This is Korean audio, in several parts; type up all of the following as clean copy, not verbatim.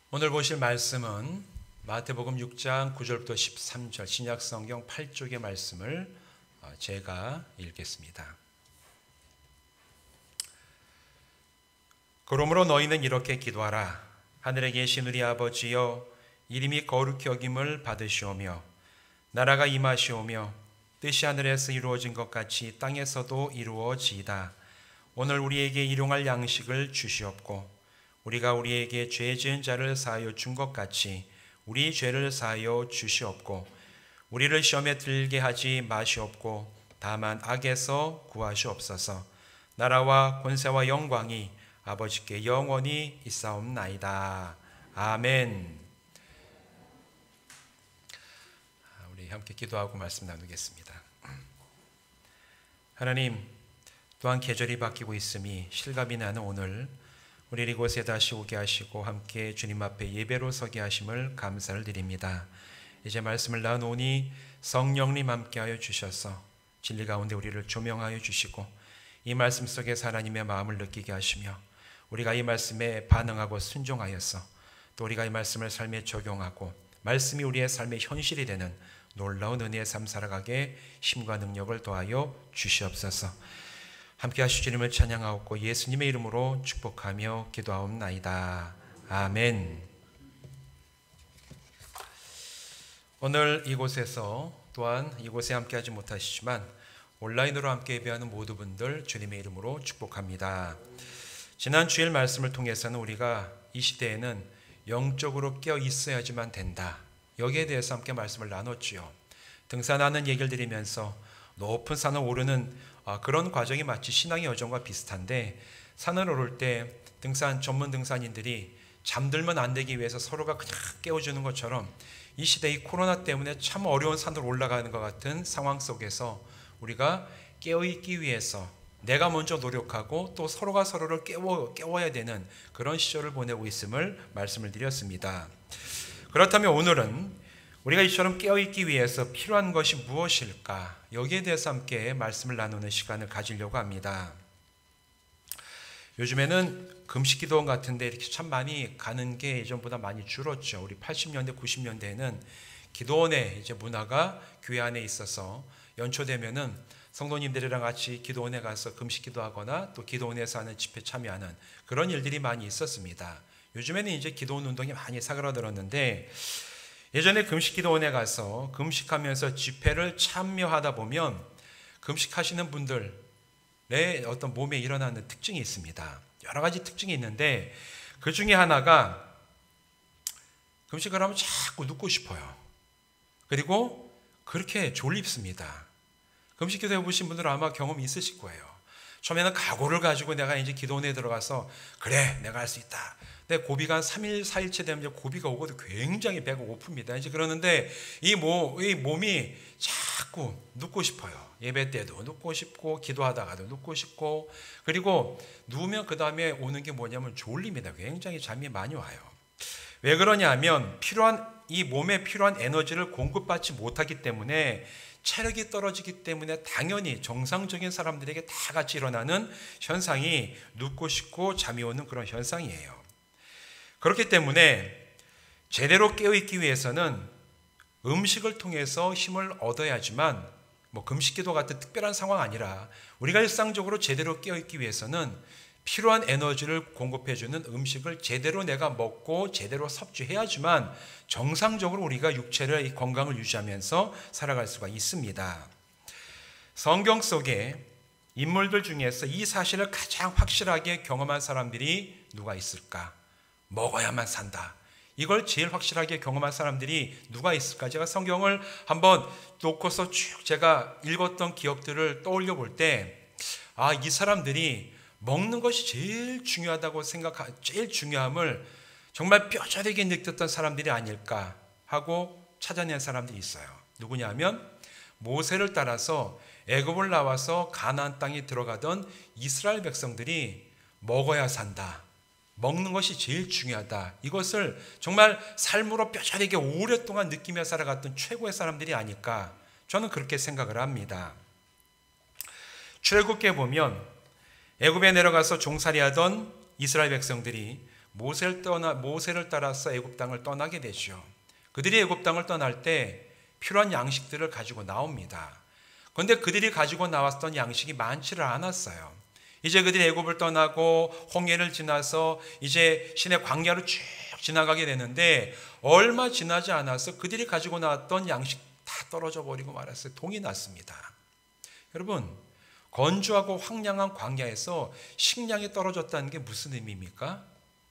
오늘 보실 말씀은 마태복음 6장 9절부터 13절 신약성경 8쪽의 말씀을 제가 읽겠습니다. 그러므로 너희는 이렇게 기도하라. 하늘에 계신 우리 아버지여, 이름이 거룩히 여김을 받으시오며 나라가 임하시오며 뜻이 하늘에서 이루어진 것 같이 땅에서도 이루어지이다. 오늘 우리에게 일용할 양식을 주시옵고 우리가 우리에게 죄 지은 자를 사하여 준 것 같이 우리 죄를 사하여 주시옵고 우리를 시험에 들게 하지 마시옵고 다만 악에서 구하시옵소서. 나라와 권세와 영광이 아버지께 영원히 있사옵나이다. 아멘. 우리 함께 기도하고 말씀 나누겠습니다. 하나님, 또한 계절이 바뀌고 있음이 실감이 나는 오늘 우리 이곳에 다시 오게 하시고 함께 주님 앞에 예배로 서게 하심을 감사를 드립니다. 이제 말씀을 나누니 성령님 함께하여 주셔서 진리 가운데 우리를 조명하여 주시고 이 말씀 속에서 하나님의 마음을 느끼게 하시며 우리가 이 말씀에 반응하고 순종하여서 또 우리가 이 말씀을 삶에 적용하고 말씀이 우리의 삶의 현실이 되는 놀라운 은혜의 삶 살아가게 힘과 능력을 더하여 주시옵소서. 함께 하시 주님을 찬양하옵고 예수님의 이름으로 축복하며 기도하옵나이다. 아멘. 오늘 이곳에서 또한 이곳에 함께하지 못하시지만 온라인으로 함께 예배하는 모두 분들 주님의 이름으로 축복합니다. 지난 주일 말씀을 통해서는 우리가 이 시대에는 영적으로 깨어 있어야지만 된다. 여기에 대해서 함께 말씀을 나눴지요. 등산하는 얘기를 드리면서 높은 산을 오르는 그런 과정이 마치 신앙의 여정과 비슷한데 산을 오를 때 등산 전문 등산인들이 잠들면 안 되기 위해서 서로가 그냥 깨워주는 것처럼 이 시대 이 코로나 때문에 참 어려운 산을 올라가는 것 같은 상황 속에서 우리가 깨어있기 위해서 내가 먼저 노력하고 또 서로가 서로를 깨워야 되는 그런 시절을 보내고 있음을 말씀을 드렸습니다. 그렇다면 오늘은 우리가 이처럼 깨어있기 위해서 필요한 것이 무엇일까? 여기에 대해서 함께 말씀을 나누는 시간을 가지려고 합니다. 요즘에는 금식기도원 같은데 이렇게 참 많이 가는 게 예전보다 많이 줄었죠. 우리 80년대, 90년대에는 기도원의 이제 문화가 교회 안에 있어서 연초되면은 성도님들이랑 같이 기도원에 가서 금식기도하거나 또 기도원에서 하는 집회 참여하는 그런 일들이 많이 있었습니다. 요즘에는 이제 기도원 운동이 많이 사그라들었는데 예전에 금식기도원에 가서 금식하면서 집회를 참여하다 보면 금식하시는 분들의 어떤 몸에 일어나는 특징이 있습니다. 여러 가지 특징이 있는데 그 중에 하나가 금식을 하면 자꾸 눕고 싶어요. 그리고 그렇게 졸립습니다. 금식기도 해보신 분들은 아마 경험이 있으실 거예요. 처음에는 각오를 가지고 내가 이제 기도원에 들어가서 그래 내가 할 수 있다. 근데 고비가 한 3일, 4일째 되면 이제 고비가 오거든. 굉장히 배가 고픕니다. 이제 그러는데 이 몸이 자꾸 눕고 싶어요. 예배 때도 눕고 싶고 기도하다가도 눕고 싶고 그리고 누우면 그 다음에 오는 게 뭐냐면 졸립니다. 굉장히 잠이 많이 와요. 왜 그러냐면 이 몸에 필요한 에너지를 공급받지 못하기 때문에 체력이 떨어지기 때문에 당연히 정상적인 사람들에게 다 같이 일어나는 현상이 눕고 싶고 잠이 오는 그런 현상이에요. 그렇기 때문에 제대로 깨어있기 위해서는 음식을 통해서 힘을 얻어야지만 금식기도 같은 특별한 상황 아니라 우리가 일상적으로 제대로 깨어있기 위해서는 필요한 에너지를 공급해주는 음식을 제대로 내가 먹고 제대로 섭취해야지만 정상적으로 우리가 육체의 건강을 유지하면서 살아갈 수가 있습니다. 성경 속에 인물들 중에서 이 사실을 가장 확실하게 경험한 사람들이 누가 있을까? 먹어야만 산다. 이걸 제일 확실하게 경험한 사람들이 누가 있을까? 제가 성경을 한번 놓고서 쭉 제가 읽었던 기억들을 떠올려 볼 때 이 사람들이 먹는 것이 제일 중요하다고 제일 중요함을 정말 뼈저리게 느꼈던 사람들이 아닐까 하고 찾아낸 사람들이 있어요. 누구냐면 모세를 따라서 애굽을 나와서 가나안 땅에 들어가던 이스라엘 백성들이 먹어야 산다. 먹는 것이 제일 중요하다. 이것을 정말 삶으로 뼈저리게 오랫동안 느끼며 살아갔던 최고의 사람들이 아닐까 저는 그렇게 생각을 합니다. 출애굽기에 보면 애굽에 내려가서 종살이하던 이스라엘 백성들이 모세를 따라서 애굽 땅을 떠나게 되죠. 그들이 애굽 땅을 떠날 때 필요한 양식들을 가지고 나옵니다. 그런데 그들이 가지고 나왔던 양식이 많지를 않았어요. 이제 그들이 애굽을 떠나고 홍해를 지나서 이제 신의 광야로 쭉 지나가게 되는데 얼마 지나지 않아서 그들이 가지고 나왔던 양식 다 떨어져 버리고 말았어요. 동이 났습니다. 여러분, 건조하고 황량한 광야에서 식량이 떨어졌다는 게 무슨 의미입니까?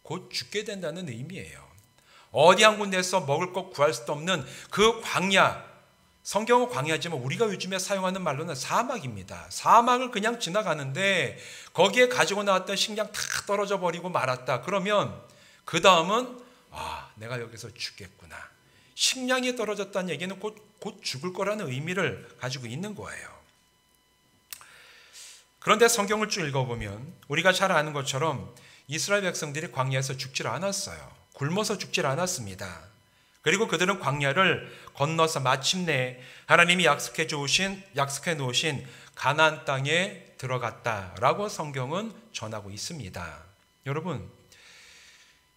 곧 죽게 된다는 의미예요. 어디 한 군데서 먹을 것 구할 수도 없는 그 광야, 성경은 광야지만 우리가 요즘에 사용하는 말로는 사막입니다. 사막을 그냥 지나가는데 거기에 가지고 나왔던 식량 다 떨어져 버리고 말았다. 그러면 그 다음은 내가 여기서 죽겠구나. 식량이 떨어졌다는 얘기는 곧 죽을 거라는 의미를 가지고 있는 거예요. 그런데 성경을 쭉 읽어보면 우리가 잘 아는 것처럼 이스라엘 백성들이 광야에서 죽질 않았어요. 굶어서 죽질 않았습니다. 그리고 그들은 광야를 건너서 마침내 하나님이 약속해 놓으신 가나안 땅에 들어갔다라고 성경은 전하고 있습니다. 여러분,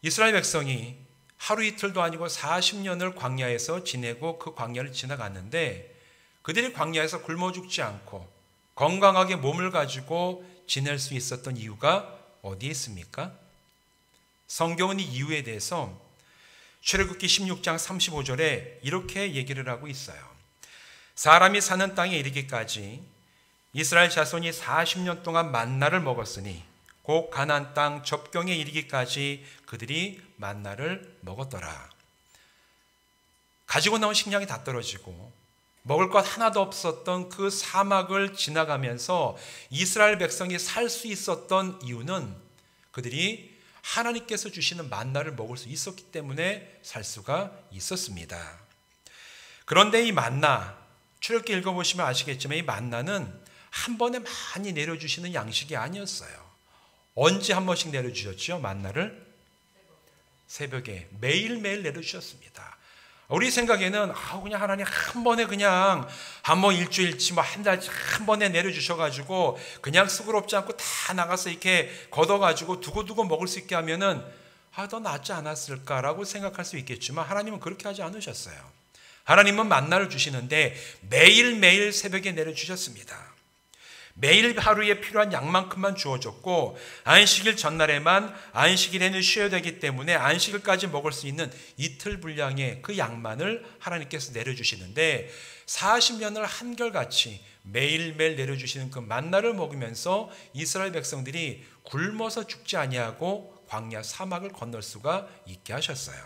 이스라엘 백성이 하루 이틀도 아니고 40년을 광야에서 지내고 그 광야를 지나갔는데 그들이 광야에서 굶어 죽지 않고 건강하게 몸을 가지고 지낼 수 있었던 이유가 어디에 있습니까? 성경은 이 이유에 대해서 출애굽기 16장 35절에 이렇게 얘기를 하고 있어요. 사람이 사는 땅에 이르기까지 이스라엘 자손이 40년 동안 만나를 먹었으니 곧 가나안 땅 접경에 이르기까지 그들이 만나를 먹었더라. 가지고 나온 식량이 다 떨어지고 먹을 것 하나도 없었던 그 사막을 지나가면서 이스라엘 백성이 살 수 있었던 이유는 그들이 하나님께서 주시는 만나를 먹을 수 있었기 때문에 살 수가 있었습니다. 그런데 이 만나, 출애굽기 읽어보시면 아시겠지만 이 만나는 한 번에 많이 내려주시는 양식이 아니었어요. 언제 한 번씩 내려주셨죠? 만나를? 새벽에 매일매일 내려주셨습니다. 우리 생각에는 그냥 하나님 한 번에 그냥 한 번 일주일치 한 달치 한 번에 내려주셔가지고 그냥 수고롭지 않고 다 나가서 이렇게 걷어가지고 두고두고 먹을 수 있게 하면은 더 낫지 않았을까라고 생각할 수 있겠지만 하나님은 그렇게 하지 않으셨어요. 하나님은 만나를 주시는데 매일매일 새벽에 내려주셨습니다. 매일 하루에 필요한 양만큼만 주어졌고 안식일 전날에만 안식일에는 쉬어야 되기 때문에 안식일까지 먹을 수 있는 이틀 분량의 그 양만을 하나님께서 내려주시는데 40년을 한결같이 매일매일 내려주시는 그 만나를 먹으면서 이스라엘 백성들이 굶어서 죽지 아니하고 광야 사막을 건널 수가 있게 하셨어요.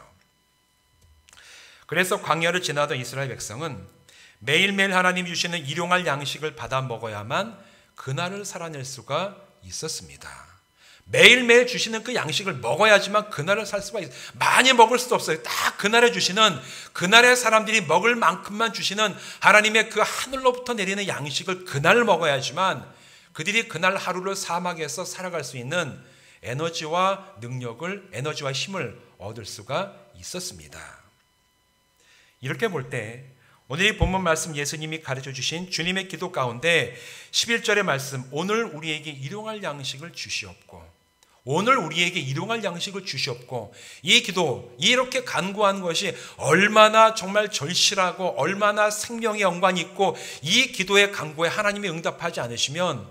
그래서 광야를 지나던 이스라엘 백성은 매일매일 하나님이 주시는 일용할 양식을 받아 먹어야만 그날을 살아낼 수가 있었습니다. 매일매일 주시는 그 양식을 먹어야지만 그날을 살 수가 있어요. 많이 먹을 수도 없어요. 딱 그날에 주시는, 그날의 사람들이 먹을 만큼만 주시는 하나님의 그 하늘로부터 내리는 양식을 그날 먹어야지만 그들이 그날 하루를 사막에서 살아갈 수 있는 에너지와 힘을 얻을 수가 있었습니다. 이렇게 볼 때 오늘 이 본문 말씀 예수님이 가르쳐 주신 주님의 기도 가운데 11절의 말씀, 오늘 우리에게 일용할 양식을 주시옵고, 오늘 우리에게 일용할 양식을 주시옵고, 이 기도, 이렇게 간구한 것이 얼마나 정말 절실하고 얼마나 생명의 연관이 있고 이 기도의 간구에 하나님이 응답하지 않으시면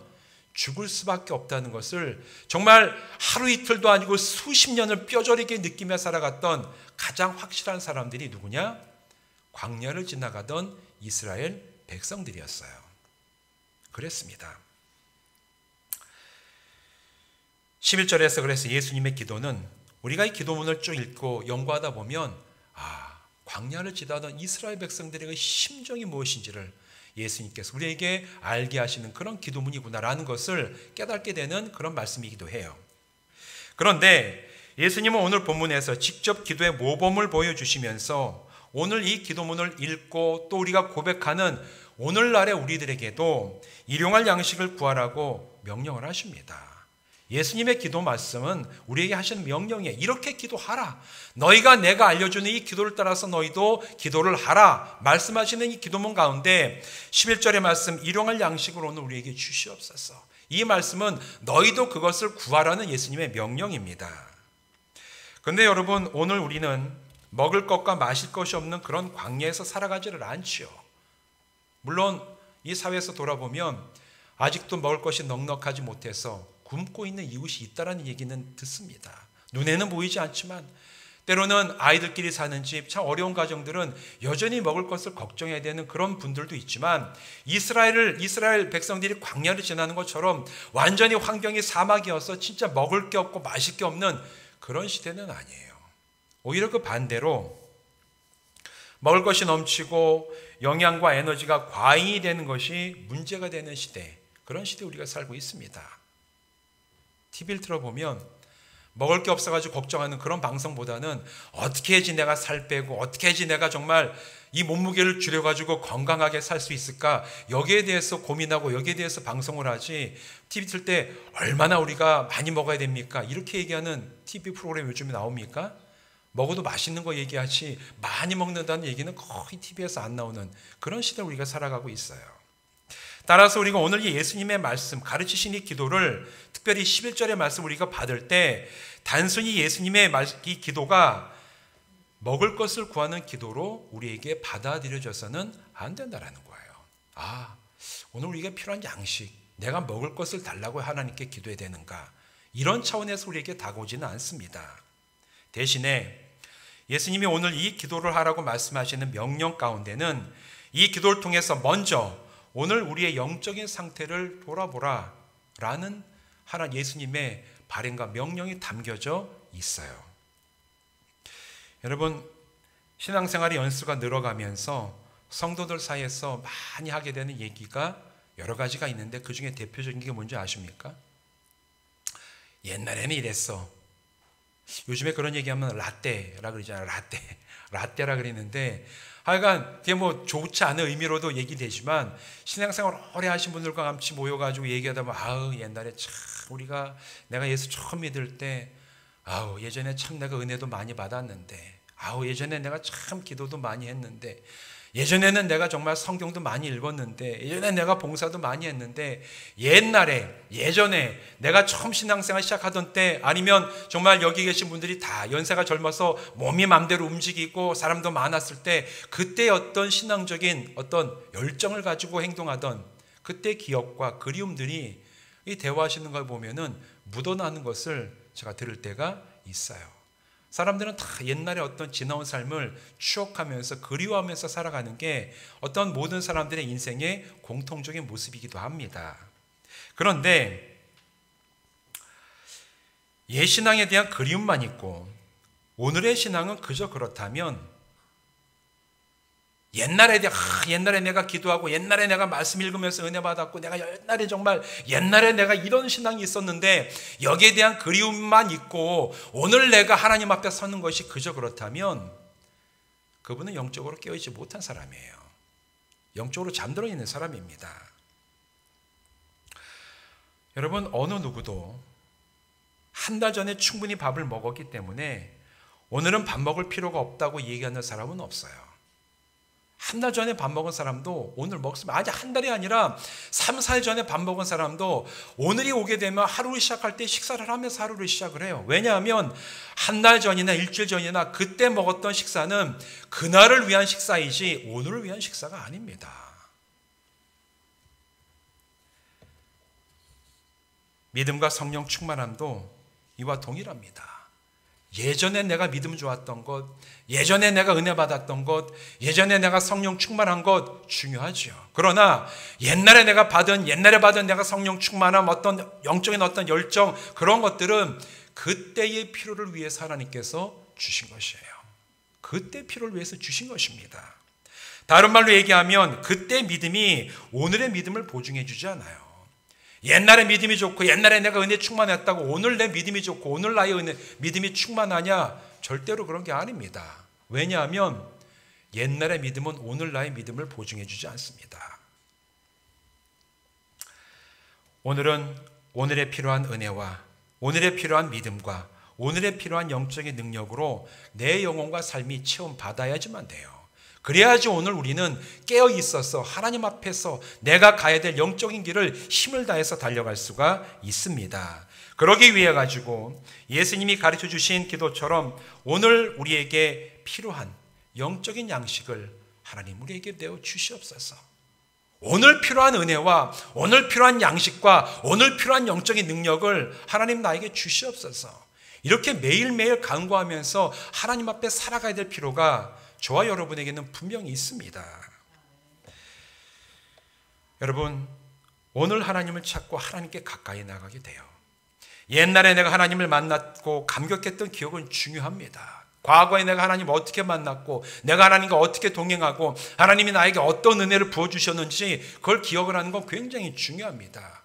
죽을 수밖에 없다는 것을 정말 하루 이틀도 아니고 수십 년을 뼈저리게 느끼며 살아갔던 가장 확실한 사람들이 누구냐? 광야를 지나가던 이스라엘 백성들이었어요. 그랬습니다. 11절에서 그래서 예수님의 기도는 우리가 이 기도문을 쭉 읽고 연구하다 보면 광야를 지나던 이스라엘 백성들의 심정이 무엇인지를 예수님께서 우리에게 알게 하시는 그런 기도문이구나라는 것을 깨닫게 되는 그런 말씀이기도 해요. 그런데 예수님은 오늘 본문에서 직접 기도의 모범을 보여주시면서 오늘 이 기도문을 읽고 또 우리가 고백하는 오늘날의 우리들에게도 일용할 양식을 구하라고 명령을 하십니다. 예수님의 기도 말씀은 우리에게 하시는 명령이에요. 이렇게 기도하라. 너희가 내가 알려주는 이 기도를 따라서 너희도 기도를 하라. 말씀하시는 이 기도문 가운데 11절의 말씀, 일용할 양식을 오늘 우리에게 주시옵소서. 이 말씀은 너희도 그것을 구하라는 예수님의 명령입니다. 근데 여러분, 오늘 우리는 먹을 것과 마실 것이 없는 그런 광야에서 살아가지를 않지요. 물론 이 사회에서 돌아보면 아직도 먹을 것이 넉넉하지 못해서 굶고 있는 이웃이 있다는 얘기는 듣습니다. 눈에는 보이지 않지만 때로는 아이들끼리 사는 집, 참 어려운 가정들은 여전히 먹을 것을 걱정해야 되는 그런 분들도 있지만 이스라엘 백성들이 광야를 지나는 것처럼 완전히 환경이 사막이어서 진짜 먹을 게 없고 마실 게 없는 그런 시대는 아니에요. 오히려 그 반대로 먹을 것이 넘치고 영양과 에너지가 과잉이 되는 것이 문제가 되는 시대, 그런 시대에 우리가 살고 있습니다. TV를 틀어보면 먹을 게 없어가지고 걱정하는 그런 방송보다는 어떻게 해야지 내가 살 빼고 어떻게 해야지 내가 정말 이 몸무게를 줄여가지고 건강하게 살 수 있을까, 여기에 대해서 고민하고 여기에 대해서 방송을 하지, TV 틀 때 얼마나 우리가 많이 먹어야 됩니까? 이렇게 얘기하는 TV 프로그램 요즘에 나옵니까? 먹어도 맛있는 거 얘기하지 많이 먹는다는 얘기는 거의 TV에서 안 나오는 그런 시대에 우리가 살아가고 있어요. 따라서 우리가 오늘 이 예수님의 말씀, 가르치신 이 기도를, 특별히 11절의 말씀 우리가 받을 때 단순히 예수님의 이 기도가 먹을 것을 구하는 기도로 우리에게 받아들여져서는 안 된다라는 거예요. 오늘 우리가 필요한 양식, 내가 먹을 것을 달라고 하나님께 기도해야 되는가, 이런 차원에서 우리에게 다가오지는 않습니다. 대신에 예수님이 오늘 이 기도를 하라고 말씀하시는 명령 가운데는 이 기도를 통해서 먼저 오늘 우리의 영적인 상태를 돌아보라 라는 하나님 예수님의 바램과 명령이 담겨져 있어요. 여러분, 신앙생활의 연수가 늘어가면서 성도들 사이에서 많이 하게 되는 얘기가 여러 가지가 있는데 그 중에 대표적인 게 뭔지 아십니까? 옛날에는 이랬어. 요즘에 그런 얘기하면 라떼라 그러잖아요. 라떼라 그랬는데 하여간 그게 뭐 좋지 않은 의미로도 얘기되지만 신앙생활 오래 하신 분들과 같이 모여가지고 얘기하다 보면 옛날에 참 내가 예수 처음 믿을 때 예전에 참 내가 은혜도 많이 받았는데 예전에 내가 참 기도도 많이 했는데 예전에는 내가 정말 성경도 많이 읽었는데 예전에 내가 봉사도 많이 했는데 예전에 내가 처음 신앙생활 시작하던 때 아니면 정말 여기 계신 분들이 다 연세가 젊어서 몸이 마음대로 움직이고 사람도 많았을 때 그때 어떤 신앙적인 어떤 열정을 가지고 행동하던 그때 기억과 그리움들이 이 대화하시는 걸 보면은 묻어나는 것을 제가 들을 때가 있어요. 사람들은 다 옛날에 어떤 지나온 삶을 추억하면서 그리워하면서 살아가는 게 어떤 모든 사람들의 인생의 공통적인 모습이기도 합니다. 그런데 옛 신앙에 대한 그리움만 있고 오늘의 신앙은 그저 그렇다면 옛날에 내가 기도하고 옛날에 내가 말씀 읽으면서 은혜 받았고 내가 옛날에 내가 이런 신앙이 있었는데 여기에 대한 그리움만 있고 오늘 내가 하나님 앞에 서는 것이 그저 그렇다면 그분은 영적으로 깨어있지 못한 사람이에요. 영적으로 잠들어 있는 사람입니다. 여러분, 어느 누구도 한 달 전에 충분히 밥을 먹었기 때문에 오늘은 밥 먹을 필요가 없다고 얘기하는 사람은 없어요. 한 달 전에 밥 먹은 사람도 오늘 먹으면 한 달이 아니라 3, 4일 전에 밥 먹은 사람도 오늘이 오게 되면 하루를 시작할 때 식사를 하면서 하루를 시작을 해요. 왜냐하면 한 달 전이나 일주일 전이나 그때 먹었던 식사는 그날을 위한 식사이지 오늘을 위한 식사가 아닙니다. 믿음과 성령 충만함도 이와 동일합니다. 예전에 내가 믿음 좋았던 것, 예전에 내가 은혜 받았던 것, 예전에 내가 성령 충만한 것 중요하죠. 그러나 옛날에 받은 내가 성령 충만함, 어떤 영적인 어떤 열정, 그런 것들은 그때의 필요를 위해서 하나님께서 주신 것이에요. 그때 필요를 위해서 주신 것입니다. 다른 말로 얘기하면 그때 믿음이 오늘의 믿음을 보증해 주지 않아요. 옛날에 믿음이 좋고 옛날에 내가 은혜 충만했다고 오늘 내 믿음이 좋고 오늘 나의 믿음이 충만하냐? 절대로 그런 게 아닙니다. 왜냐하면 옛날의 믿음은 오늘 나의 믿음을 보증해 주지 않습니다. 오늘은 오늘에 필요한 은혜와 오늘에 필요한 믿음과 오늘에 필요한 영적인 능력으로 내 영혼과 삶이 체험받아야지만 돼요. 그래야지 오늘 우리는 깨어 있어서 하나님 앞에서 내가 가야 될 영적인 길을 힘을 다해서 달려갈 수가 있습니다. 그러기 위해 가지고 예수님이 가르쳐 주신 기도처럼 오늘 우리에게 필요한 영적인 양식을 하나님 우리에게 내어 주시옵소서. 오늘 필요한 은혜와 오늘 필요한 양식과 오늘 필요한 영적인 능력을 하나님 나에게 주시옵소서. 이렇게 매일매일 간구하면서 하나님 앞에 살아가야 될 필요가 저와 여러분에게는 분명히 있습니다. 여러분, 오늘 하나님을 찾고 하나님께 가까이 나가게 돼요. 옛날에 내가 하나님을 만났고 감격했던 기억은 중요합니다. 과거에 내가 하나님을 어떻게 만났고 내가 하나님과 어떻게 동행하고 하나님이 나에게 어떤 은혜를 부어주셨는지 그걸 기억을 하는 건 굉장히 중요합니다.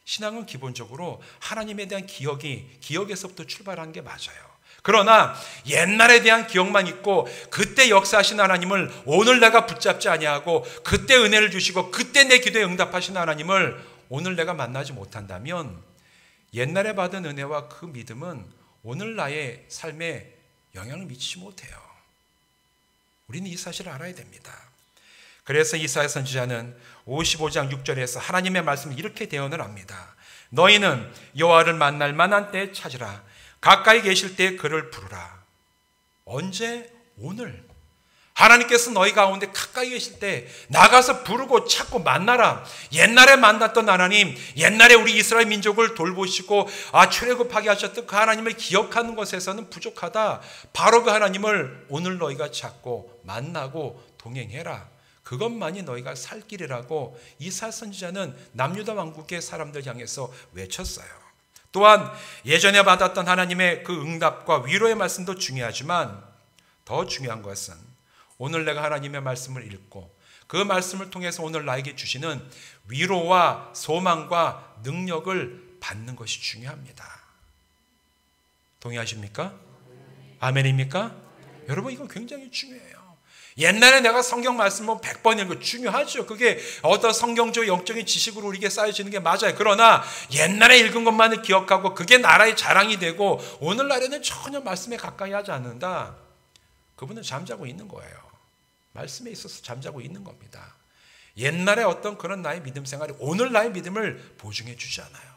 신앙은 기본적으로 하나님에 대한 기억에서부터 출발하는 게 맞아요. 그러나 옛날에 대한 기억만 있고 그때 역사하신 하나님을 오늘 내가 붙잡지 아니하고 그때 은혜를 주시고 그때 내 기도에 응답하신 하나님을 오늘 내가 만나지 못한다면 옛날에 받은 은혜와 그 믿음은 오늘 나의 삶에 영향을 미치지 못해요. 우리는 이 사실을 알아야 됩니다. 그래서 이사야 선지자는 55장 6절에서 하나님의 말씀을 이렇게 대언을 합니다. 너희는 여호와를 만날 만한 때에 찾으라. 가까이 계실 때에 그를 부르라. 언제? 오늘. 하나님께서 너희 가운데 가까이 계실 때 나가서 부르고 찾고 만나라. 옛날에 만났던 하나님, 옛날에 우리 이스라엘 민족을 돌보시고 출애굽하게 하셨던 그 하나님을 기억하는 것에서는 부족하다. 바로 그 하나님을 오늘 너희가 찾고 만나고 동행해라. 그것만이 너희가 살 길이라고 이사야 선지자는 남유다 왕국의 사람들 향해서 외쳤어요. 또한 예전에 받았던 하나님의 그 응답과 위로의 말씀도 중요하지만 더 중요한 것은 오늘 내가 하나님의 말씀을 읽고 그 말씀을 통해서 오늘 나에게 주시는 위로와 소망과 능력을 받는 것이 중요합니다. 동의하십니까? 아멘입니까? 여러분, 이건 굉장히 중요해요. 옛날에 내가 성경 말씀을 100번 읽고 중요하죠. 그게 어떤 성경적 영적인 지식으로 우리에게 쌓여지는 게 맞아요. 그러나 옛날에 읽은 것만을 기억하고 그게 나라의 자랑이 되고 오늘날에는 전혀 말씀에 가까이 하지 않는다. 그분은 잠자고 있는 거예요. 말씀에 있어서 잠자고 있는 겁니다. 옛날에 어떤 그런 나의 믿음 생활이 오늘 나의 믿음을 보증해 주지 않아요.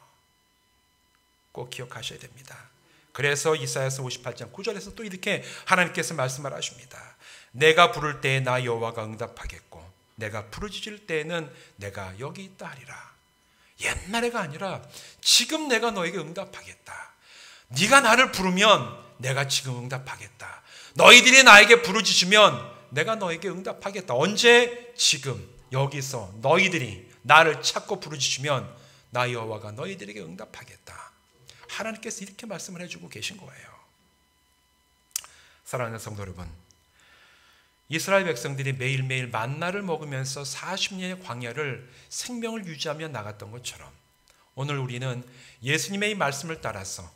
꼭 기억하셔야 됩니다. 그래서 이사야서 58장 9절에서 또 이렇게 하나님께서 말씀을 하십니다. 내가 부를 때에 나 여호와가 응답하겠고 내가 부르짖을 때에는 내가 여기 있다 하리라. 옛날에가 아니라 지금 내가 너에게 응답하겠다. 네가 나를 부르면 내가 지금 응답하겠다. 너희들이 나에게 부르짖으면 내가 너에게 응답하겠다. 언제? 지금 여기서 너희들이 나를 찾고 부르짖으면 나 여호와가 너희들에게 응답하겠다. 하나님께서 이렇게 말씀을 해주고 계신 거예요. 사랑하는 성도 여러분, 이스라엘 백성들이 매일매일 만나를 먹으면서 40년의 광야를 생명을 유지하며 나갔던 것처럼 오늘 우리는 예수님의 이 말씀을 따라서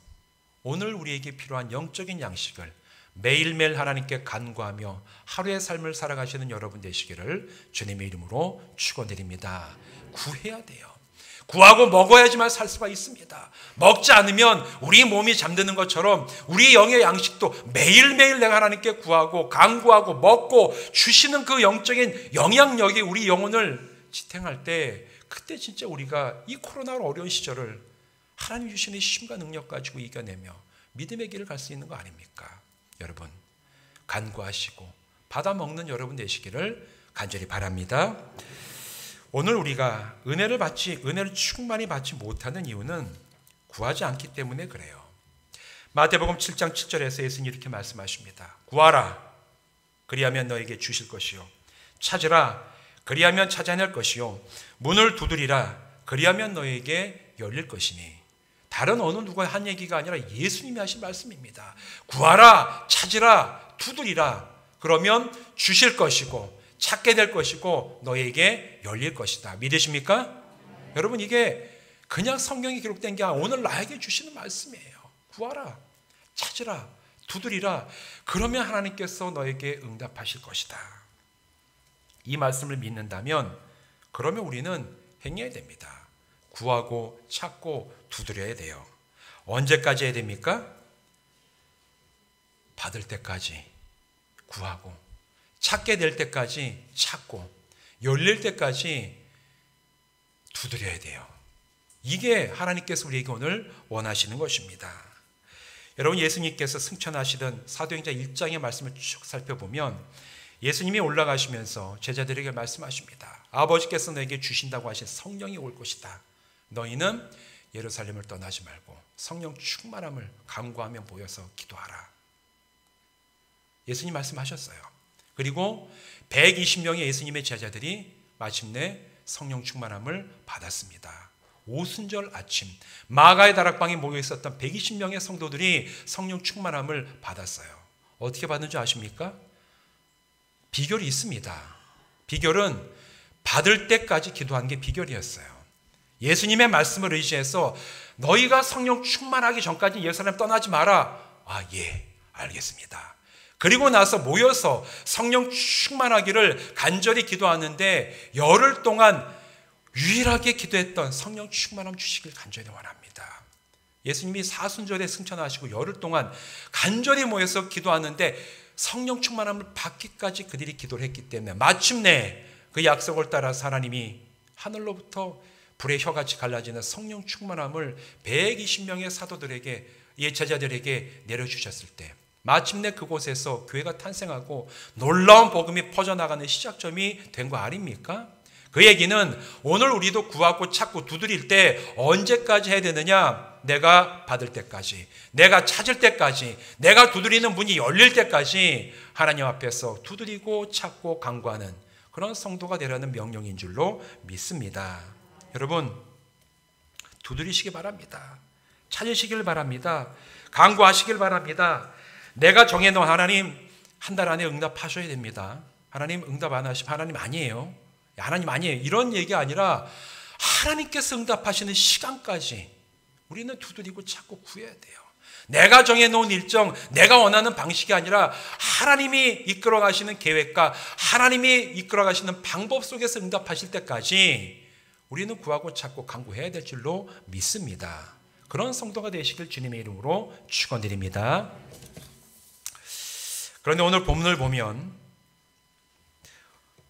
오늘 우리에게 필요한 영적인 양식을 매일매일 하나님께 간구하며 하루의 삶을 살아가시는 여러분 되시기를 주님의 이름으로 축원드립니다. 구해야 돼요. 구하고 먹어야지만 살 수가 있습니다. 먹지 않으면 우리 몸이 잠드는 것처럼 우리 영의 양식도 매일매일 내가 하나님께 구하고 간구하고 먹고 주시는 그 영적인 영향력이 우리 영혼을 지탱할 때 그때 진짜 우리가 이 코로나로 어려운 시절을 하나님 주시는 힘과 능력 가지고 이겨내며 믿음의 길을 갈 수 있는 거 아닙니까? 여러분, 간구하시고 받아먹는 여러분 되시기를 간절히 바랍니다. 오늘 우리가 은혜를 충만히 받지 못하는 이유는 구하지 않기 때문에 그래요. 마태복음 7장 7절에서 예수님이 이렇게 말씀하십니다. 구하라, 그리하면 너에게 주실 것이요. 찾으라, 그리하면 찾아낼 것이요. 문을 두드리라, 그리하면 너에게 열릴 것이니. 다른 어느 누가 한 얘기가 아니라 예수님이 하신 말씀입니다. 구하라, 찾으라, 두드리라. 그러면 주실 것이고 찾게 될 것이고 너에게 열릴 것이다. 믿으십니까? 여러분, 이게 그냥 성경에 기록된 게 아니라 오늘 나에게 주시는 말씀이에요. 구하라, 찾으라, 두드리라. 그러면 하나님께서 너에게 응답하실 것이다. 이 말씀을 믿는다면 그러면 우리는 행해야 됩니다. 구하고 찾고 두드려야 돼요. 언제까지 해야 됩니까? 받을 때까지 구하고 찾게 될 때까지 찾고 열릴 때까지 두드려야 돼요. 이게 하나님께서 우리에게 오늘 원하시는 것입니다. 여러분, 예수님께서 승천하시던 사도행전 1장의 말씀을 쭉 살펴보면 예수님이 올라가시면서 제자들에게 말씀하십니다. 아버지께서 너에게 주신다고 하신 성령이 올 것이다. 너희는 예루살렘을 떠나지 말고 성령 충만함을 간구하며 모여서 기도하라. 예수님 말씀하셨어요. 그리고 120명의 예수님의 제자들이 마침내 성령 충만함을 받았습니다. 오순절 아침 마가의 다락방에 모여 있었던 120명의 성도들이 성령 충만함을 받았어요. 어떻게 받는지 아십니까? 비결이 있습니다. 비결은 받을 때까지 기도한 게 비결이었어요. 예수님의 말씀을 의지해서 너희가 성령 충만하기 전까지 예루살렘 떠나지 마라. 아, 예, 알겠습니다. 그리고 나서 모여서 성령 충만하기를 간절히 기도하는데 열흘 동안 유일하게 기도했던 성령 충만함 주시길 간절히 원합니다. 예수님이 사순절에 승천하시고 열흘 동안 간절히 모여서 기도하는데 성령 충만함을 받기까지 그들이 기도를 했기 때문에 마침내 그 약속을 따라서 하나님이 하늘로부터 불의 혀같이 갈라지는 성령 충만함을 120명의 사도들에게, 제자들에게 내려주셨을 때 마침내 그곳에서 교회가 탄생하고 놀라운 복음이 퍼져나가는 시작점이 된 거 아닙니까? 그 얘기는 오늘 우리도 구하고 찾고 두드릴 때 언제까지 해야 되느냐? 내가 받을 때까지, 내가 찾을 때까지, 내가 두드리는 문이 열릴 때까지 하나님 앞에서 두드리고 찾고 간구하는 그런 성도가 되라는 명령인 줄로 믿습니다. 여러분, 두드리시기 바랍니다. 찾으시길 바랍니다. 간구하시길 바랍니다. 내가 정해놓은 하나님 한 달 안에 응답하셔야 됩니다. 하나님 응답 안 하시면 하나님 아니에요. 하나님 아니에요. 이런 얘기 아니라 하나님께서 응답하시는 시간까지 우리는 두드리고 찾고 구해야 돼요. 내가 정해놓은 일정, 내가 원하는 방식이 아니라 하나님이 이끌어가시는 계획과 하나님이 이끌어가시는 방법 속에서 응답하실 때까지 우리는 구하고 찾고 간구해야 될 줄로 믿습니다. 그런 성도가 되시길 주님의 이름으로 축원드립니다. 그런데 오늘 본문을 보면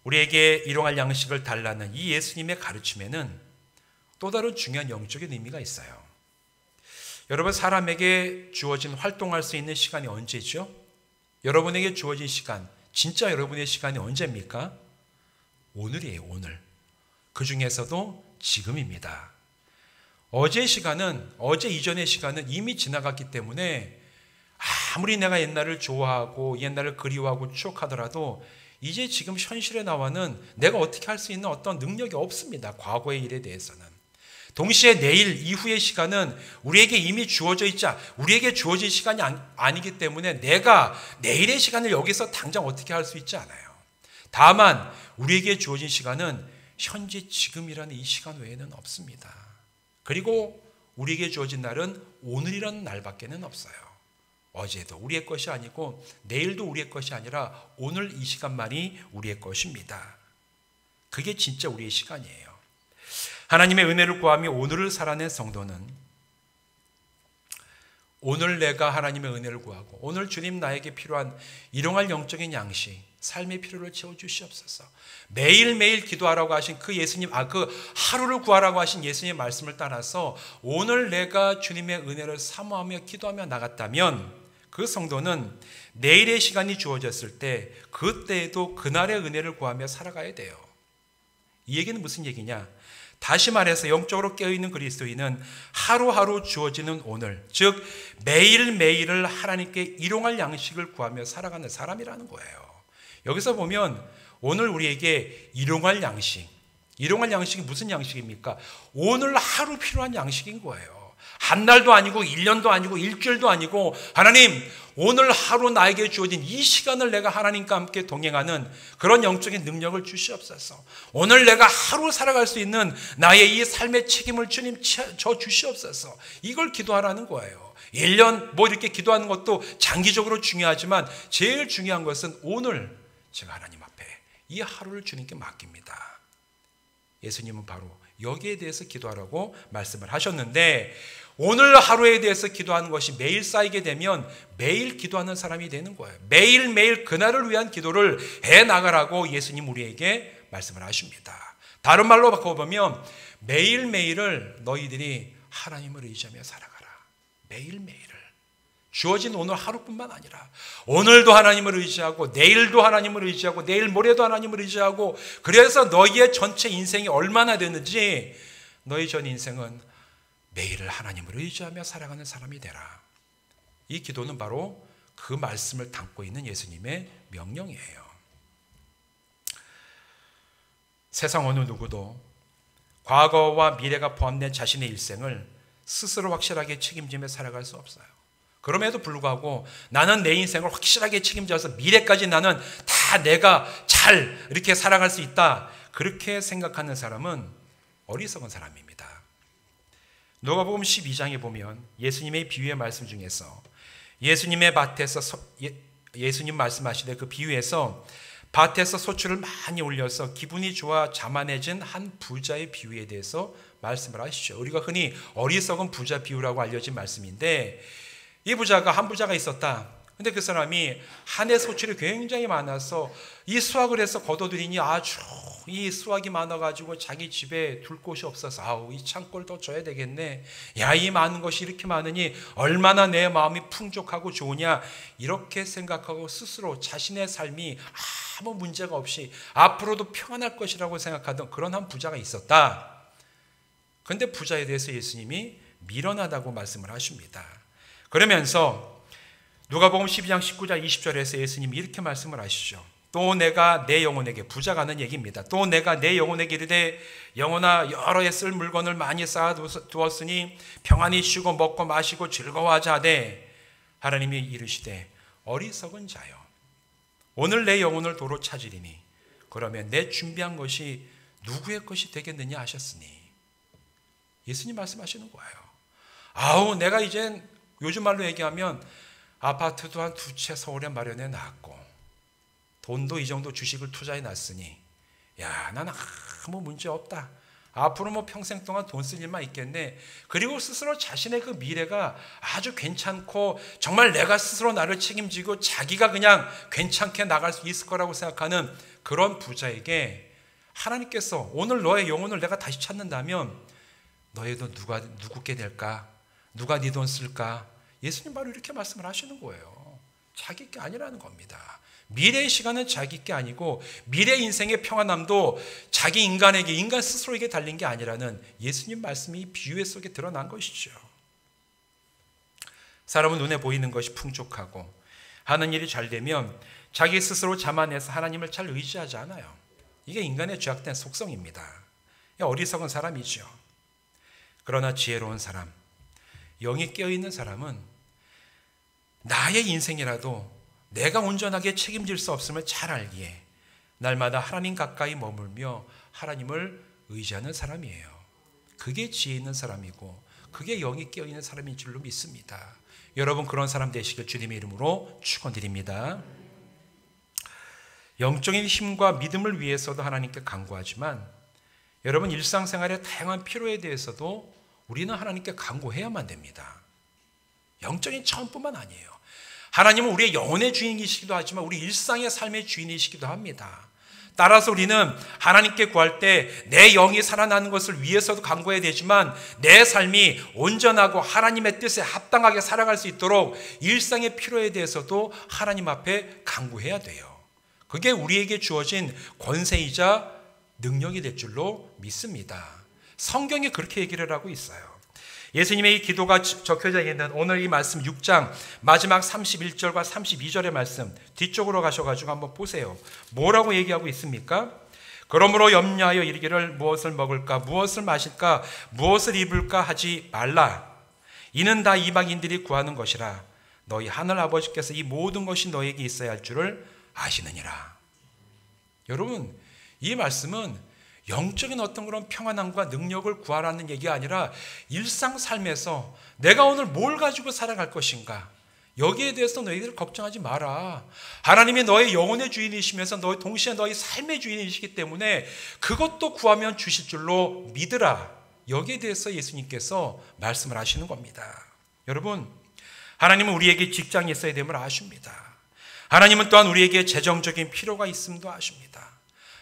우리에게 일용할 양식을 달라는 이 예수님의 가르침에는 또 다른 중요한 영적인 의미가 있어요. 여러분, 사람에게 주어진 활동할 수 있는 시간이 언제죠? 여러분에게 주어진 시간, 진짜 여러분의 시간이 언제입니까? 오늘이에요, 오늘. 그 중에서도 지금입니다. 어제 이전의 시간은 이미 지나갔기 때문에 아무리 내가 옛날을 좋아하고 옛날을 그리워하고 추억하더라도 이제 지금 현실의 나와는 내가 어떻게 할 수 있는 어떤 능력이 없습니다. 과거의 일에 대해서는. 동시에 내일 이후의 시간은 우리에게 이미 주어져 있자 우리에게 주어진 시간이 아니기 때문에 내가 내일의 시간을 여기서 당장 어떻게 할 수 있지 않아요. 다만 우리에게 주어진 시간은 현재 지금이라는 이 시간 외에는 없습니다. 그리고 우리에게 주어진 날은 오늘이라는 날밖에는 없어요. 어제도 우리의 것이 아니고 내일도 우리의 것이 아니라 오늘 이 시간만이 우리의 것입니다. 그게 진짜 우리의 시간이에요. 하나님의 은혜를 구하며 오늘을 살아낸 성도는 오늘 내가 하나님의 은혜를 구하고 오늘 주님 나에게 필요한 일용할 영적인 양식, 삶의 필요를 채워주시옵소서. 매일매일 기도하라고 하신 그 예수님, 그 하루를 구하라고 하신 예수님의 말씀을 따라서 오늘 내가 주님의 은혜를 사모하며 기도하며 나갔다면 그 성도는 내일의 시간이 주어졌을 때 그때에도 그날의 은혜를 구하며 살아가야 돼요. 이 얘기는 무슨 얘기냐? 다시 말해서 영적으로 깨어있는 그리스도인은 하루하루 주어지는 오늘, 즉 매일매일을 하나님께 일용할 양식을 구하며 살아가는 사람이라는 거예요. 여기서 보면 오늘 우리에게 일용할 양식이 무슨 양식입니까? 오늘 하루 필요한 양식인 거예요. 한 달도 아니고 1년도 아니고 일주일도 아니고 하나님 오늘 하루 나에게 주어진 이 시간을 내가 하나님과 함께 동행하는 그런 영적인 능력을 주시옵소서. 오늘 내가 하루 살아갈 수 있는 나의 이 삶의 책임을 주님 져 주시옵소서. 이걸 기도하라는 거예요. 1년 이렇게 기도하는 것도 장기적으로 중요하지만 제일 중요한 것은 오늘 제가 하나님 앞에 이 하루를 주님께 맡깁니다. 예수님은 바로 여기에 대해서 기도하라고 말씀을 하셨는데 오늘 하루에 대해서 기도하는 것이 매일 쌓이게 되면 매일 기도하는 사람이 되는 거예요. 매일매일 그날을 위한 기도를 해나가라고 예수님 우리에게 말씀을 하십니다. 다른 말로 바꿔보면 매일매일을 너희들이 하나님을 의지하며 살아가라. 매일매일을. 주어진 오늘 하루뿐만 아니라 오늘도 하나님을 의지하고 내일도 하나님을 의지하고 내일 모레도 하나님을 의지하고, 그래서 너희의 전체 인생이 얼마나 되는지 너희 전 인생은 매일을 하나님을 의지하며 살아가는 사람이 되라. 이 기도는 바로 그 말씀을 담고 있는 예수님의 명령이에요. 세상 어느 누구도 과거와 미래가 포함된 자신의 일생을 스스로 확실하게 책임지며 살아갈 수 없어요. 그럼에도 불구하고 나는 내 인생을 확실하게 책임져서 미래까지 나는 다 내가 잘 이렇게 살아갈 수 있다, 그렇게 생각하는 사람은 어리석은 사람입니다. 누가복음 12장에 보면 예수님의 비유의 말씀 중에서 예수님 말씀하시되 그 비유에서 밭에서 소출을 많이 올려서 기분이 좋아 자만해진 한 부자의 비유에 대해서 말씀을 하시죠. 우리가 흔히 어리석은 부자 비유라고 알려진 말씀인데, 이 부자가 한 부자가 있었다. 근데 그 사람이 한 해 소출이 굉장히 많아서 이 수확을 해서 거둬들이니 아주 이 수확이 많아가지고 자기 집에 둘 곳이 없어서 아우 이 창고를 더 줘야 되겠네. 야, 이 많은 것이 이렇게 많으니 얼마나 내 마음이 풍족하고 좋으냐, 이렇게 생각하고 스스로 자신의 삶이 아무 문제가 없이 앞으로도 평안할 것이라고 생각하던 그런 한 부자가 있었다. 그런데 부자에 대해서 예수님이 미련하다고 말씀을 하십니다. 그러면서 누가복음 12장 19절 20절에서 예수님이 이렇게 말씀을 하시죠. 또 내가 내 영혼에게, 부자가 하는 얘기입니다. 또 내가 내 영혼에게 이르되 영혼아 여러 해 쓸 물건을 많이 쌓아두었으니 평안히 쉬고 먹고 마시고 즐거워하자 하되, 하나님이 이르시되 어리석은 자여 오늘 내 영혼을 도로 찾으리니 그러면 내 준비한 것이 누구의 것이 되겠느냐 하셨으니, 예수님 말씀하시는 거예요. 아우 내가 이젠 요즘 말로 얘기하면 아파트도 한 2채 서울에 마련해 놨고 돈도 이 정도 주식을 투자해 놨으니 야 나는 아무 문제 없다. 앞으로 뭐 평생 동안 돈 쓸 일만 있겠네. 그리고 스스로 자신의 그 미래가 아주 괜찮고 정말 내가 스스로 나를 책임지고 자기가 그냥 괜찮게 나갈 수 있을 거라고 생각하는 그런 부자에게 하나님께서 오늘 너의 영혼을 내가 다시 찾는다면 너의 돈 누구께 될까? 누가 네 돈 쓸까? 예수님 바로 이렇게 말씀을 하시는 거예요. 자기 게 아니라는 겁니다. 미래의 시간은 자기 게 아니고 미래 인생의 평안함도 자기 인간 스스로에게 달린 게 아니라는 예수님 말씀이 비유 속에 드러난 것이죠. 사람은 눈에 보이는 것이 풍족하고 하는 일이 잘 되면 자기 스스로 자만해서 하나님을 잘 의지하지 않아요. 이게 인간의 죄악된 속성입니다. 어리석은 사람이죠. 그러나 지혜로운 사람, 영이 깨어있는 사람은 나의 인생이라도 내가 온전하게 책임질 수 없음을 잘 알기에 날마다 하나님 가까이 머물며 하나님을 의지하는 사람이에요. 그게 지혜 있는 사람이고 그게 영이 깨어있는 사람인 줄로 믿습니다. 여러분 그런 사람 되시길 주님의 이름으로 축원드립니다. 영적인 힘과 믿음을 위해서도 하나님께 간구하지만 여러분 일상생활의 다양한 필요에 대해서도 우리는 하나님께 간구해야만 됩니다. 영적인 차원뿐만 아니에요. 하나님은 우리의 영혼의 주인이시기도 하지만 우리 일상의 삶의 주인이시기도 합니다. 따라서 우리는 하나님께 구할 때 내 영이 살아나는 것을 위해서도 간구해야 되지만 내 삶이 온전하고 하나님의 뜻에 합당하게 살아갈 수 있도록 일상의 필요에 대해서도 하나님 앞에 간구해야 돼요. 그게 우리에게 주어진 권세이자 능력이 될 줄로 믿습니다. 성경이 그렇게 얘기를 하고 있어요. 예수님의 이 기도가 적혀져 있는 오늘 이 말씀 6장 마지막 31절과 32절의 말씀 뒤쪽으로 가셔가지고 한번 보세요. 뭐라고 얘기하고 있습니까? 그러므로 염려하여 이르기를 무엇을 먹을까 무엇을 마실까 무엇을 입을까 하지 말라. 이는 다 이방인들이 구하는 것이라. 너희 하늘 아버지께서 이 모든 것이 너에게 있어야 할 줄을 아시느니라. 여러분 이 말씀은 영적인 어떤 그런 평안함과 능력을 구하라는 얘기가 아니라 일상 삶에서 내가 오늘 뭘 가지고 살아갈 것인가, 여기에 대해서 너희들 걱정하지 마라. 하나님이 너의 영혼의 주인이시면서 동시에 너의 삶의 주인이시기 때문에 그것도 구하면 주실 줄로 믿으라. 여기에 대해서 예수님께서 말씀을 하시는 겁니다. 여러분 하나님은 우리에게 직장이 있어야 됨을 아십니다. 하나님은 또한 우리에게 재정적인 필요가 있음도 아십니다.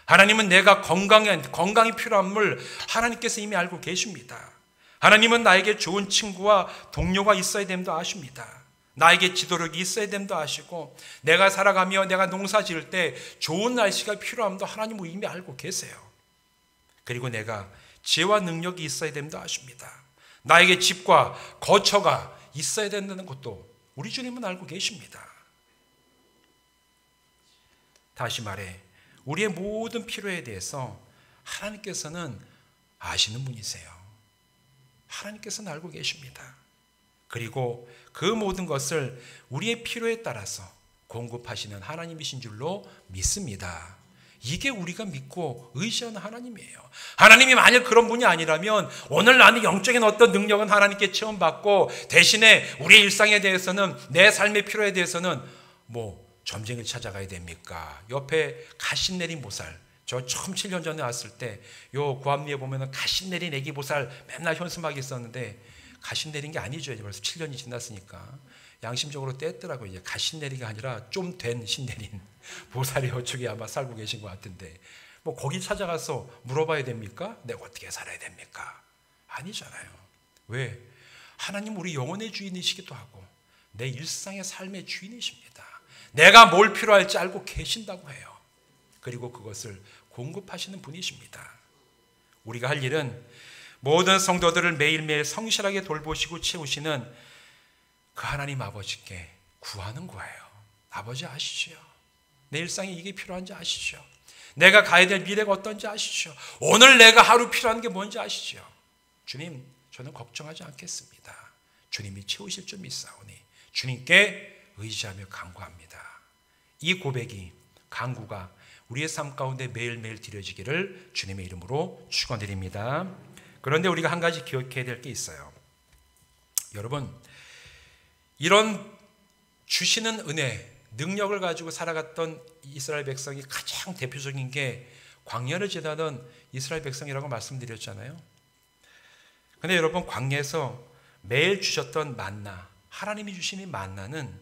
하나님은 내가 건강이 필요함을 하나님께서 이미 알고 계십니다. 하나님은 나에게 좋은 친구와 동료가 있어야 됨도 아십니다. 나에게 지도력이 있어야 됨도 아시고, 내가 살아가며 내가 농사 지을 때 좋은 날씨가 필요함도 하나님은 이미 알고 계세요. 그리고 내가 지혜와 능력이 있어야 됨도 아십니다. 나에게 집과 거처가 있어야 된다는 것도 우리 주님은 알고 계십니다. 다시 말해, 우리의 모든 필요에 대해서 하나님께서는 아시는 분이세요. 하나님께서는 알고 계십니다. 그리고 그 모든 것을 우리의 필요에 따라서 공급하시는 하나님이신 줄로 믿습니다. 이게 우리가 믿고 의지하는 하나님이에요. 하나님이 만약 그런 분이 아니라면 오늘 나는 영적인 어떤 능력은 하나님께 체험받고, 대신에 우리의 일상에 대해서는, 내 삶의 필요에 대해서는 점쟁이를 찾아가야 됩니까? 옆에 가신 내린 보살, 저 처음 7년 전에 왔을 때 요 구암리에 보면은 가신 내린 애기 보살 맨날 현수막이 있었는데, 가신 내린 게 아니죠. 이제 벌써 7년이 지났으니까 양심적으로 뗐더라고요. 이제 가신 내리가 아니라 좀 된 신내린 보살이 이쪽에 아마 살고 계신 것 같은데, 거기 찾아가서 물어봐야 됩니까? 내가 어떻게 살아야 됩니까? 아니잖아요. 왜? 하나님 우리 영혼의 주인이시기도 하고 내 일상의 삶의 주인이십니다. 내가 뭘 필요할지 알고 계신다고 해요. 그리고 그것을 공급하시는 분이십니다. 우리가 할 일은 모든 성도들을 매일매일 성실하게 돌보시고 채우시는 그 하나님 아버지께 구하는 거예요. 아버지 아시죠? 내 일상에 이게 필요한지 아시죠? 내가 가야 될 미래가 어떤지 아시죠? 오늘 내가 하루 필요한 게 뭔지 아시죠? 주님, 저는 걱정하지 않겠습니다. 주님이 채우실 줄 믿사오니 주님께 의지하며 간구합니다. 이 고백이, 간구가 우리의 삶 가운데 매일매일 드려지기를 주님의 이름으로 축원드립니다. 그런데 우리가 한 가지 기억해야 될 게 있어요. 여러분, 이런 주시는 은혜, 능력을 가지고 살아갔던 이스라엘 백성이 가장 대표적인 게 광야를 지나던 이스라엘 백성이라고 말씀드렸잖아요. 그런데 여러분, 광야에서 매일 주셨던 만나, 하나님이 주신 이 만나는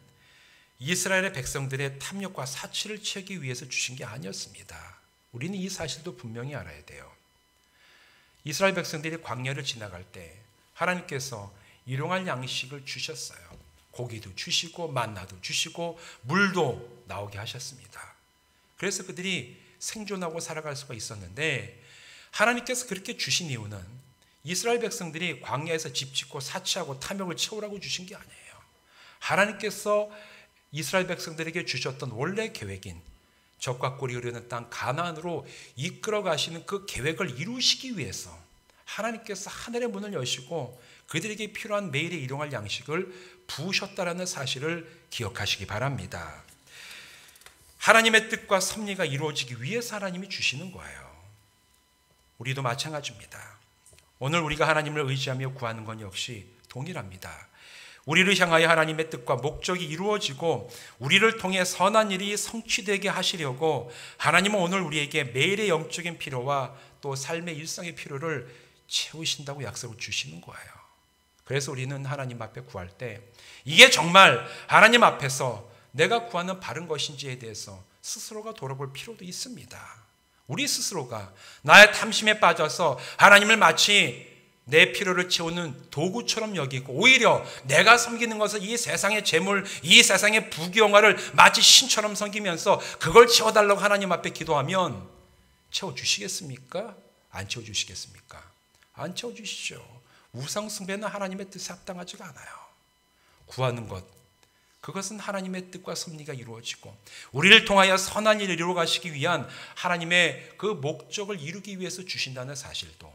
이스라엘의 백성들의 탐욕과 사치를 채우기 위해서 주신 게 아니었습니다. 우리는 이 사실도 분명히 알아야 돼요. 이스라엘 백성들이 광야를 지나갈 때 하나님께서 일용할 양식을 주셨어요. 고기도 주시고 만나도 주시고 물도 나오게 하셨습니다. 그래서 그들이 생존하고 살아갈 수가 있었는데, 하나님께서 그렇게 주신 이유는 이스라엘 백성들이 광야에서 집 짓고 사치하고 탐욕을 채우라고 주신 게 아니에요. 하나님께서 이스라엘 백성들에게 주셨던 원래 계획인 적과 꿀이 흐르는 땅 가나안으로 이끌어 가시는 그 계획을 이루시기 위해서 하나님께서 하늘의 문을 여시고 그들에게 필요한 매일의 일용할 양식을 부으셨다라는 사실을 기억하시기 바랍니다. 하나님의 뜻과 섭리가 이루어지기 위해서 하나님이 주시는 거예요. 우리도 마찬가지입니다. 오늘 우리가 하나님을 의지하며 구하는 건 역시 동일합니다. 우리를 향하여 하나님의 뜻과 목적이 이루어지고 우리를 통해 선한 일이 성취되게 하시려고 하나님은 오늘 우리에게 매일의 영적인 필요와 또 삶의 일상의 필요를 채우신다고 약속을 주시는 거예요. 그래서 우리는 하나님 앞에 구할 때 이게 정말 하나님 앞에서 내가 구하는 바른 것인지에 대해서 스스로가 돌아볼 필요도 있습니다. 우리 스스로가 나의 탐심에 빠져서 하나님을 마치 내 필요를 채우는 도구처럼 여기고, 오히려 내가 섬기는 것은 이 세상의 재물, 이 세상의 부귀영화를 마치 신처럼 섬기면서 그걸 채워달라고 하나님 앞에 기도하면 채워주시겠습니까? 안 채워주시겠습니까? 안 채워주시죠. 우상숭배는 하나님의 뜻에 합당하지가 않아요. 구하는 것, 그것은 하나님의 뜻과 섭리가 이루어지고 우리를 통하여 선한 일을 이루어가시기 위한 하나님의 그 목적을 이루기 위해서 주신다는 사실도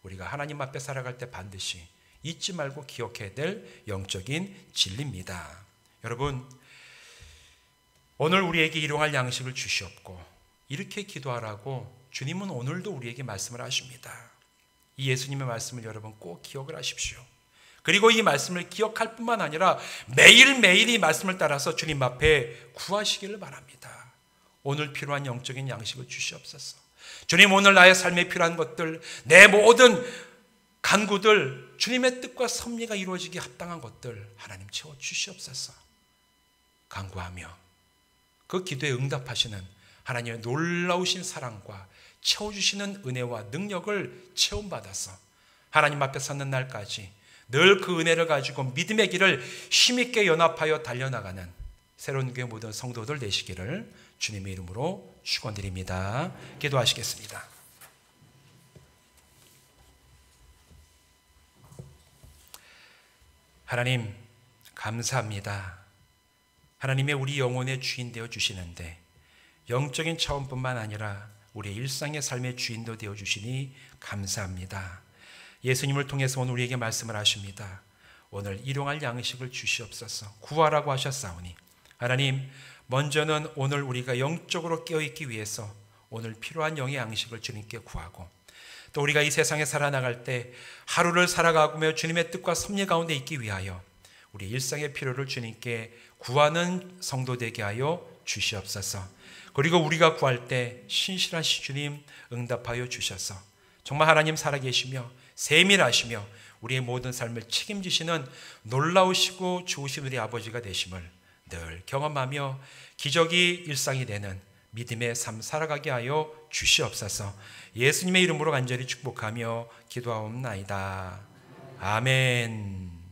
우리가 하나님 앞에 살아갈 때 반드시 잊지 말고 기억해야 될 영적인 진리입니다. 여러분, 오늘 우리에게 일용할 양식을 주시옵고 이렇게 기도하라고 주님은 오늘도 우리에게 말씀을 하십니다. 이 예수님의 말씀을 여러분 꼭 기억을 하십시오. 그리고 이 말씀을 기억할 뿐만 아니라 매일매일 이 말씀을 따라서 주님 앞에 구하시기를 바랍니다. 오늘 필요한 영적인 양식을 주시옵소서. 주님, 오늘 나의 삶에 필요한 것들, 내 모든 간구들, 주님의 뜻과 섭리가 이루어지기 합당한 것들 하나님 채워주시옵소서. 간구하며 그 기도에 응답하시는 하나님의 놀라우신 사랑과 채워주시는 은혜와 능력을 체험받아서 하나님 앞에 서는 날까지 늘 그 은혜를 가지고 믿음의 길을 힘있게 연합하여 달려나가는 새로운 교회 모든 성도들 되시기를 주님의 이름으로 축원드립니다. 기도하시겠습니다. 하나님 감사합니다. 하나님의 우리 영혼의 주인 되어 주시는데 영적인 차원뿐만 아니라 우리의 일상의 삶의 주인도 되어 주시니 감사합니다. 예수님을 통해서 오늘 우리에게 말씀을 하십니다. 오늘 일용할 양식을 주시옵소서. 구하라고 하셨사오니 하나님 먼저는 오늘 우리가 영적으로 깨어있기 위해서 오늘 필요한 영의 양식을 주님께 구하고 또 우리가 이 세상에 살아나갈 때 하루를 살아가며 주님의 뜻과 섭리 가운데 있기 위하여 우리 일상의 필요를 주님께 구하는 성도 되게 하여 주시옵소서. 그리고 우리가 구할 때 신실하신 주님 응답하여 주셔서 정말 하나님 살아계시며 세밀하시며 우리의 모든 삶을 책임지시는 놀라우시고 좋으신 우리 아버지가 되심을 늘 경험하며 기적이 일상이 되는 믿음의 삶 살아가게 하여 주시옵소서. 예수님의 이름으로 간절히 축복하며 기도하옵나이다. 아멘.